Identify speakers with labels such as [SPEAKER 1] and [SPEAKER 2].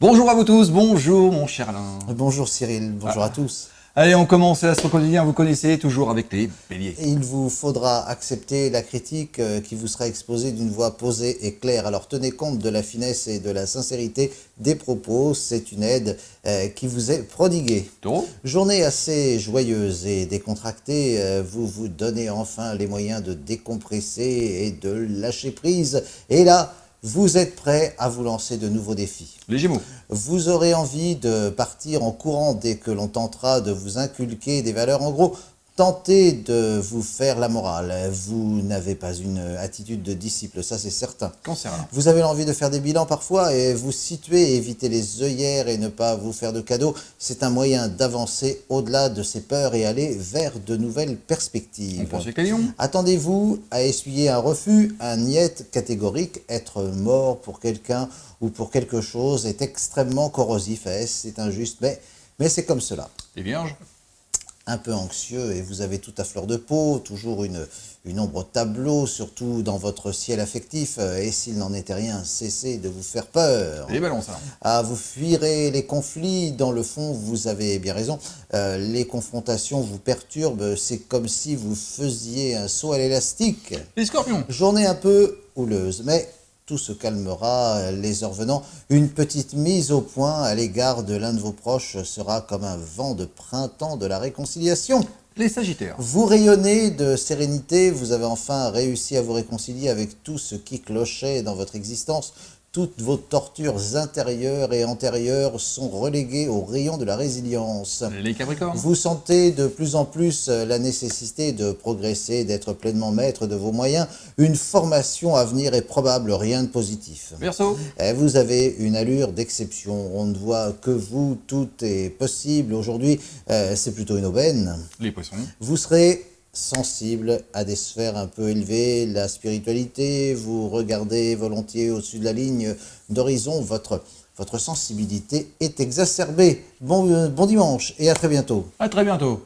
[SPEAKER 1] Bonjour à vous tous, bonjour mon cher Alain.
[SPEAKER 2] Bonjour Cyril, bonjour à tous.
[SPEAKER 1] Allez, on commence l'astro quotidien, vous connaissez, toujours avec les béliers.
[SPEAKER 2] Et il vous faudra accepter la critique qui vous sera exposée d'une voix posée et claire. Alors tenez compte de la finesse et de la sincérité des propos, c'est une aide qui vous est prodiguée.
[SPEAKER 1] Taureau.
[SPEAKER 2] Journée assez joyeuse et décontractée, vous vous donnez enfin les moyens de décompresser et de lâcher prise. Et là, vous êtes prêt à vous lancer de nouveaux défis.
[SPEAKER 1] Les gémeaux.
[SPEAKER 2] Vous aurez envie de partir en courant dès que l'on tentera de vous inculquer des valeurs. En gros, tentez de vous faire la morale. Vous n'avez pas une attitude de disciple, ça c'est certain.
[SPEAKER 1] Cancer Alain.
[SPEAKER 2] Vous avez l'envie de faire des bilans parfois et vous situer, éviter les œillères et ne pas vous faire de cadeaux. C'est un moyen d'avancer au-delà de ses peurs et aller vers de nouvelles perspectives.
[SPEAKER 1] On pense avec les lions.
[SPEAKER 2] Attendez-vous à essuyer un refus, un niet catégorique. Être mort pour quelqu'un ou pour quelque chose est extrêmement corrosif. C'est injuste, mais c'est comme cela.
[SPEAKER 1] Les vierges.
[SPEAKER 2] Un peu anxieux et vous avez tout à fleur de peau, toujours une ombre au tableau, surtout dans votre ciel affectif. Et s'il n'en était rien, cessez de vous faire peur.
[SPEAKER 1] Les ballons ça.
[SPEAKER 2] Ah, vous fuirez les conflits, dans le fond, vous avez bien raison. Les confrontations vous perturbent, c'est comme si vous faisiez un saut à l'élastique.
[SPEAKER 1] Les scorpions.
[SPEAKER 2] Journée un peu houleuse, mais tout se calmera les heures venant. Une petite mise au point à l'égard de l'un de vos proches sera comme un vent de printemps de la réconciliation.
[SPEAKER 1] Les sagittaires.
[SPEAKER 2] Vous rayonnez de sérénité, vous avez enfin réussi à vous réconcilier avec tout ce qui clochait dans votre existence. Toutes vos tortures intérieures et antérieures sont reléguées au rayon de la résilience.
[SPEAKER 1] Les capricornes.
[SPEAKER 2] Vous sentez de plus en plus la nécessité de progresser, d'être pleinement maître de vos moyens. Une formation à venir est probable, rien de positif.
[SPEAKER 1] Verseau.
[SPEAKER 2] Vous avez une allure d'exception. On ne voit que vous, tout est possible. Aujourd'hui, c'est plutôt une aubaine.
[SPEAKER 1] Les poissons.
[SPEAKER 2] Vous serez sensible à des sphères un peu élevées, la spiritualité, vous regardez volontiers au-dessus de la ligne d'horizon, votre sensibilité est exacerbée. Bon dimanche et à très bientôt.
[SPEAKER 1] À très bientôt.